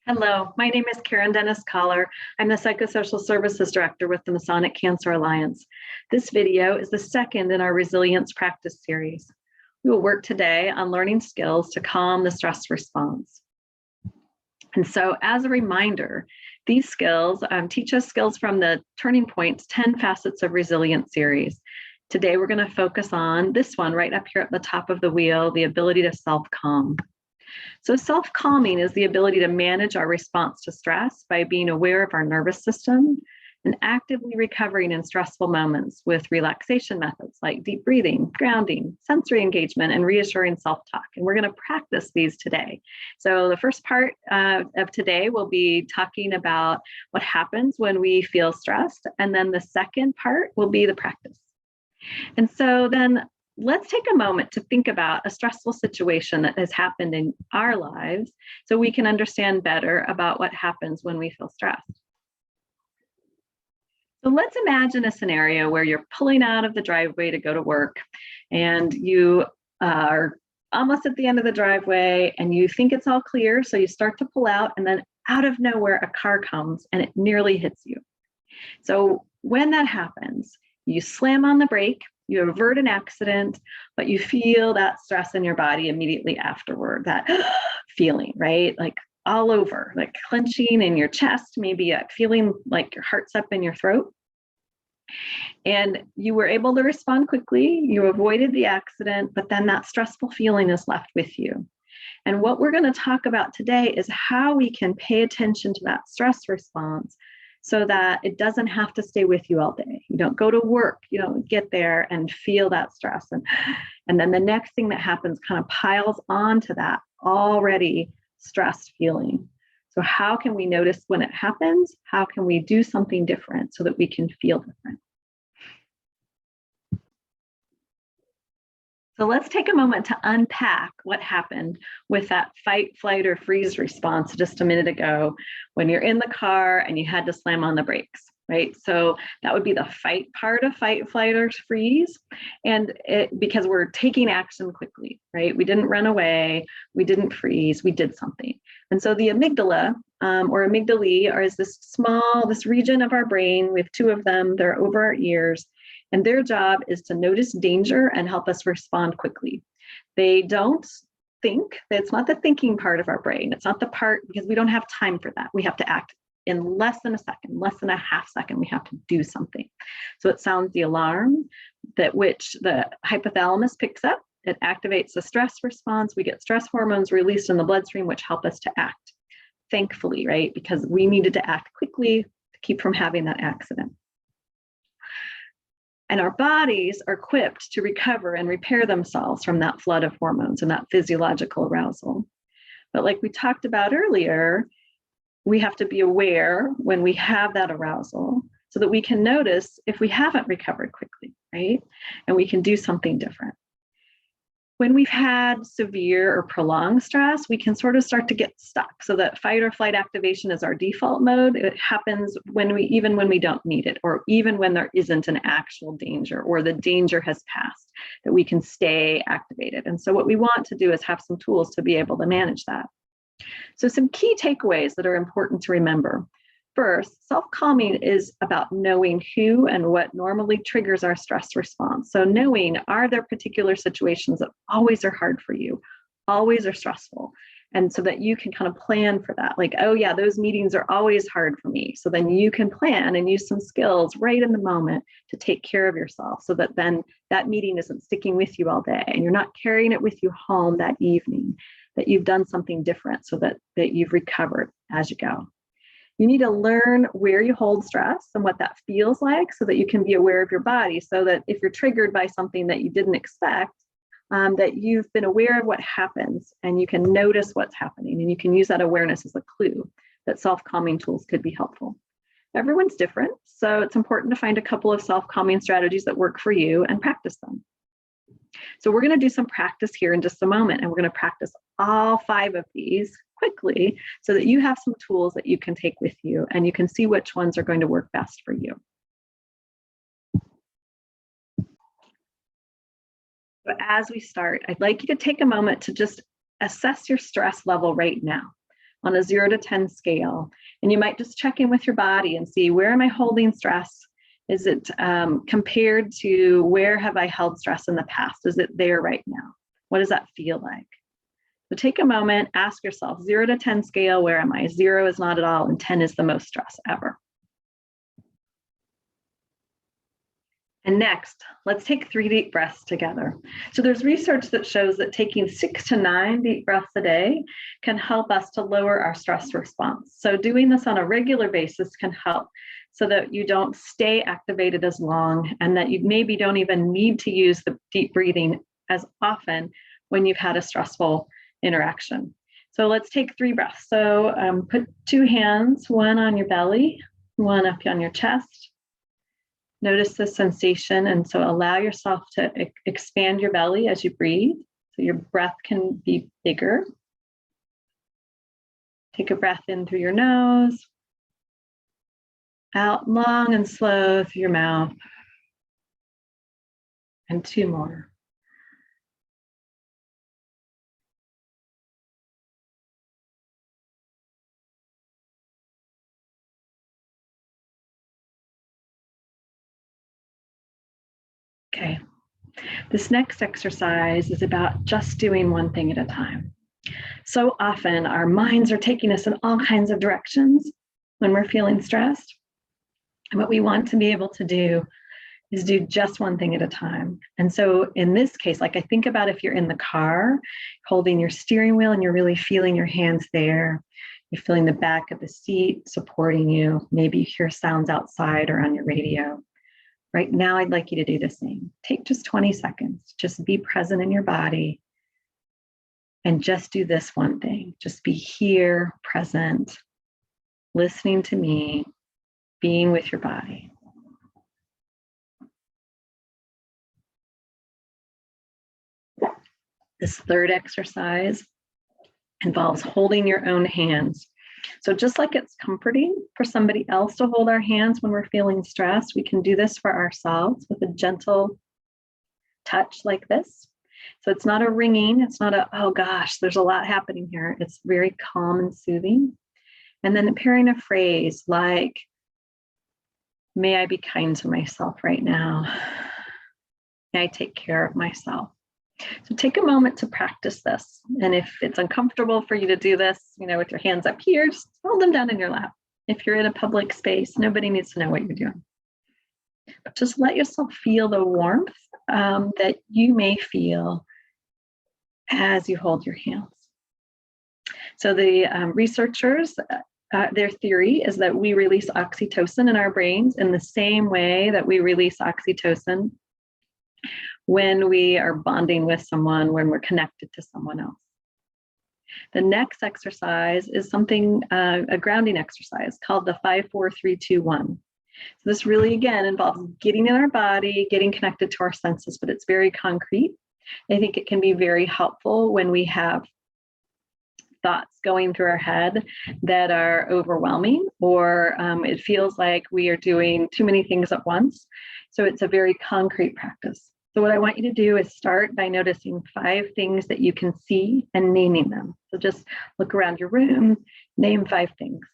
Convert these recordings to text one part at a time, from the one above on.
Hello, my name is Karen Dennis Collar. I'm the Psychosocial Services Director with the Masonic Cancer Alliance. This video is the second in our Resilience Practice series. We will work today on learning skills to calm the stress response. And so as a reminder, these skills teach us skills from the Turning Point's 10 Facets of Resilience series. Today, we're going to focus on this one right up here at the top of the wheel, the ability to self-calm. So self-calming is the ability to manage our response to stress by being aware of our nervous system and actively recovering in stressful moments with relaxation methods like deep breathing, grounding, sensory engagement, and reassuring self-talk. And we're going to practice these today. So the first part of today will be talking about what happens when we feel stressed. And then the second part will be the practice. And so then let's take a moment to think about a stressful situation that has happened in our lives so we can understand better about what happens when we feel stressed. So let's imagine a scenario where you're pulling out of the driveway to go to work and you are almost at the end of the driveway and you think it's all clear. So you start to pull out and then out of nowhere, a car comes and it nearly hits you. So when that happens, you slam on the brake, you avert an accident, but you feel that stress in your body immediately afterward, that feeling, right? Like all over, like clenching in your chest, maybe feeling like your heart's up in your throat. And you were able to respond quickly, you avoided the accident, but then that stressful feeling is left with you. And what we're going to talk about today is how we can pay attention to that stress response so that it doesn't have to stay with you all day. You don't go to work, you don't get there and feel that stress. And then the next thing that happens kind of piles onto that already stressed feeling. So how can we notice when it happens? How can we do something different so that we can feel different? So let's take a moment to unpack what happened with that fight, flight, or freeze response just a minute ago when you're in the car and you had to slam on the brakes, right? So that would be the fight part of fight, flight, or freeze. And because we're taking action quickly, right? We didn't run away, we didn't freeze, we did something. And so the amygdala or amygdalae is this region of our brain. We have two of them, they're over our ears. And their job is to notice danger and help us respond quickly. They don't think, it's not the thinking part of our brain. It's not the part, because we don't have time for that. We have to act in less than a second, less than a half second, we have to do something. So it sounds the alarm that which the hypothalamus picks up. It activates the stress response. We get stress hormones released in the bloodstream, which help us to act, thankfully, right? Because we needed to act quickly to keep from having that accident. And our bodies are equipped to recover and repair themselves from that flood of hormones and that physiological arousal. But like we talked about earlier, we have to be aware when we have that arousal so that we can notice if we haven't recovered quickly, right? And we can do something different. When we've had severe or prolonged stress, we can sort of start to get stuck. So that fight or flight activation is our default mode. It happens even when we don't need it, or even when there isn't an actual danger or the danger has passed, that we can stay activated. And so what we want to do is have some tools to be able to manage that. So some key takeaways that are important to remember. First, self-calming is about knowing who and what normally triggers our stress response. So knowing, are there particular situations that always are hard for you, always are stressful? And so that you can kind of plan for that. Like, oh yeah, those meetings are always hard for me. So then you can plan and use some skills right in the moment to take care of yourself so that then that meeting isn't sticking with you all day and you're not carrying it with you home that evening, that you've done something different so that you've recovered as you go. You need to learn where you hold stress and what that feels like so that you can be aware of your body, so that if you're triggered by something that you didn't expect, that you've been aware of what happens and you can notice what's happening, and you can use that awareness as a clue that self-calming tools could be helpful. Everyone's different, so it's important to find a couple of self-calming strategies that work for you and practice them. So we're going to do some practice here in just a moment, and we're going to practice all 5 of these quickly so that you have some tools that you can take with you and you can see which ones are going to work best for you. So as we start, I'd like you to take a moment to just assess your stress level right now. on a 0 to 10 scale. And you might just check in with your body and see, where am I holding stress? Is it compared to where have I held stress in the past? Is it there right now? What does that feel like? So take a moment, ask yourself, 0 to 10 scale, where am I? 0 is not at all, and 10 is the most stress ever. And next, let's take 3 deep breaths together. So there's research that shows that taking 6 to 9 deep breaths a day can help us to lower our stress response. So doing this on a regular basis can help so that you don't stay activated as long, and that you maybe don't even need to use the deep breathing as often when you've had a stressful interaction. So let's take 3 breaths. So put 2 hands, one on your belly, one up on your chest. Notice the sensation, and so allow yourself to expand your belly as you breathe, so your breath can be bigger. Take a breath in through your nose, out long and slow through your mouth, and 2 more. Okay, this next exercise is about just doing one thing at a time. So often our minds are taking us in all kinds of directions when we're feeling stressed. And what we want to be able to do is do just one thing at a time. And so in this case, like I think about if you're in the car holding your steering wheel and you're really feeling your hands there, you're feeling the back of the seat supporting you, maybe you hear sounds outside or on your radio. Right now, I'd like you to do the same. Take just 20 seconds, just be present in your body and just do this one thing. Just be here, present, listening to me, being with your body. This third exercise involves holding your own hands. So just like it's comforting for somebody else to hold our hands when we're feeling stressed, we can do this for ourselves with a gentle touch like this. So it's not a ringing, it's not a, oh gosh, there's a lot happening here. It's very calm and soothing. And then pairing a phrase like, may I be kind to myself right now. May I take care of myself. So take a moment to practice this. And if it's uncomfortable for you to do this, with your hands up here, just hold them down in your lap. If you're in a public space, nobody needs to know what you're doing. But just let yourself feel the warmth that you may feel as you hold your hands. So the researchers, their theory is that we release oxytocin in our brains in the same way that we release oxytocin when we are bonding with someone, when we're connected to someone else. The next exercise is something, a grounding exercise called the 5-4-3-2-1. So this really, again, involves getting in our body, getting connected to our senses, but it's very concrete. I think it can be very helpful when we have thoughts going through our head that are overwhelming, or it feels like we are doing too many things at once. So it's a very concrete practice. So what I want you to do is start by noticing 5 things that you can see and naming them. So just look around your room, name 5 things.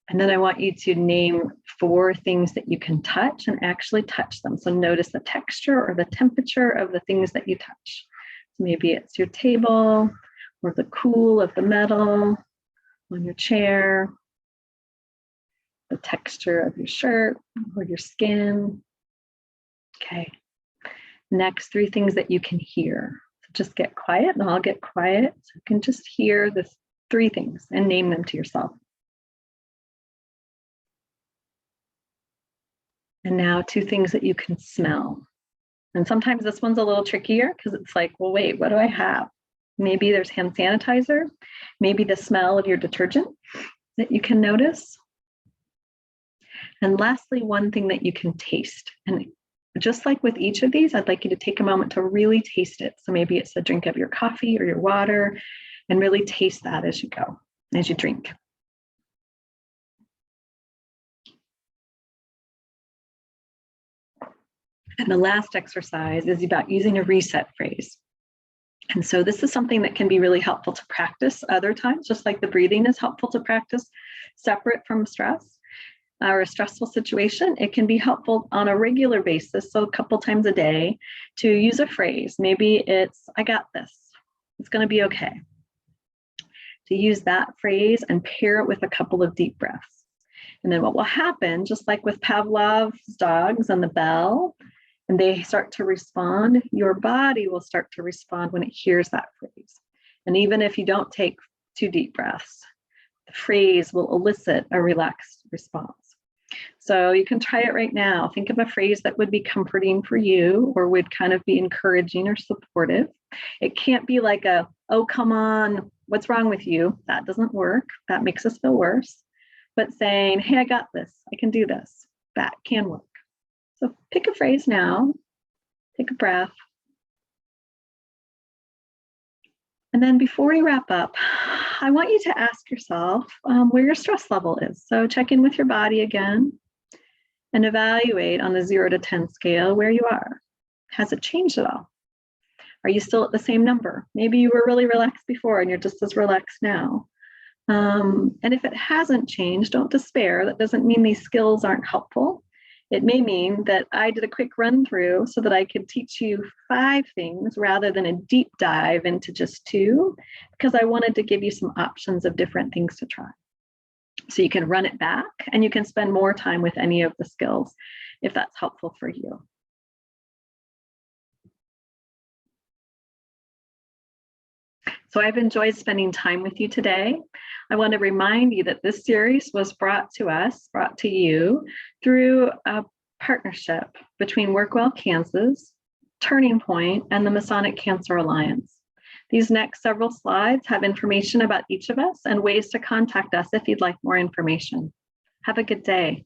And then I want you to name 4 things that you can touch and actually touch them. So notice the texture or the temperature of the things that you touch. So maybe it's your table or the cool of the metal on your chair, the texture of your shirt or your skin. Okay. Next, 3 things that you can hear. So just get quiet and I'll get quiet. So you can just hear the 3 things and name them to yourself. And now 2 things that you can smell. And sometimes this one's a little trickier because it's like, well, wait, what do I have? Maybe there's hand sanitizer, maybe the smell of your detergent that you can notice. And lastly, 1 thing that you can taste. And just like with each of these, I'd like you to take a moment to really taste it. So maybe it's a drink of your coffee or your water, and really taste that as you go, as you drink. And the last exercise is about using a reset phrase. And so this is something that can be really helpful to practice other times, just like the breathing is helpful to practice separate from stress or a stressful situation. It can be helpful on a regular basis, so a couple times a day, to use a phrase. Maybe it's, I got this, it's going to be okay. To use that phrase and pair it with a couple of deep breaths. And then what will happen, just like with Pavlov's dogs and the bell, and they start to respond, your body will start to respond when it hears that phrase. And even if you don't take 2 deep breaths, the phrase will elicit a relaxed response. So you can try it right now. Think of a phrase that would be comforting for you or would kind of be encouraging or supportive. It can't be like a, oh, come on, what's wrong with you? That doesn't work. That makes us feel worse. But saying, hey, I got this. I can do this. That can work. So pick a phrase now. Take a breath. And then before we wrap up, I want you to ask yourself where your stress level is. So check in with your body again and evaluate on the 0 to 10 scale where you are. Has it changed at all? Are you still at the same number? Maybe you were really relaxed before and you're just as relaxed now. And if it hasn't changed, don't despair. That doesn't mean these skills aren't helpful. It may mean that I did a quick run through so that I could teach you 5 things rather than a deep dive into just 2, because I wanted to give you some options of different things to try. So you can run it back and you can spend more time with any of the skills if that's helpful for you. So I've enjoyed spending time with you today. I want to remind you that this series was brought to you through a partnership between Workwell Kansas, Turning Point, and the Masonic Cancer Alliance. These next several slides have information about each of us and ways to contact us if you'd like more information. Have a good day.